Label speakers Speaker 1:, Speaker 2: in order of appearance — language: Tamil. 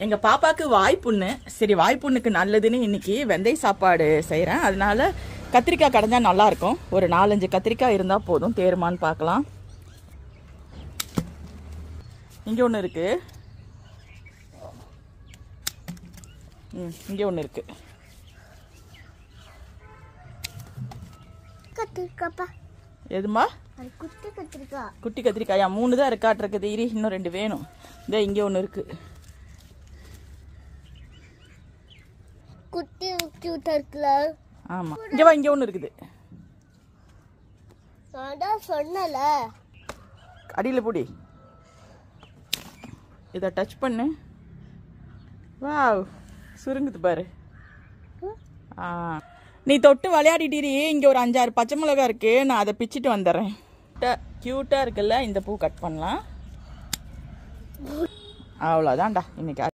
Speaker 1: எங்க பாப்பாக்கு வாய்ப்புண்ணு. சரி, வாய்ப்புண்ணுக்கு நல்லதுன்னு இன்னைக்கு வெந்தய சாப்பாடு செய்யறேன். அதனால கத்திரிக்காய் கடைஞ்சா நல்லா இருக்கும். ஒரு 4-5 கத்திரிக்காய் இருந்தா போதும். தேருமான்னு பார்க்கலாம். இங்க ஒண்ணு இருக்கு. இங்க ஒண்ணு இருக்கு.
Speaker 2: கத்திரிக்காப்பா.
Speaker 1: எதுமா?
Speaker 2: குட்டி கத்திரிக்காய்.
Speaker 1: குட்டி கத்திரிக்காயா? 3 தான் இருக்காட்டிருக்குது. இரு, இன்னும் 2 வேணும். இந்த இங்க ஒண்ணு இருக்கு.
Speaker 2: குட்டி கியூட்டா இருக்குல்ல?
Speaker 1: ஆமா. இங்க வா, இங்க ஒண்ணு இருக்குது.
Speaker 2: நான் சொன்னல.
Speaker 1: அடியில புடி. இத டச் பண்ணு. வாவ், சுருங்குது பாரு. நீ தொட்டு விளையாடிட்டீரி. இங்க ஒரு 5-6 பச்சை மிளகா இருக்கு. நான் அதை பிச்சுட்டு வந்துடுறேன். கியூட்டா இருக்குல்ல? இந்த பூ கட் பண்ணலாம். அவ்வளோதான்டா இன்னைக்கு.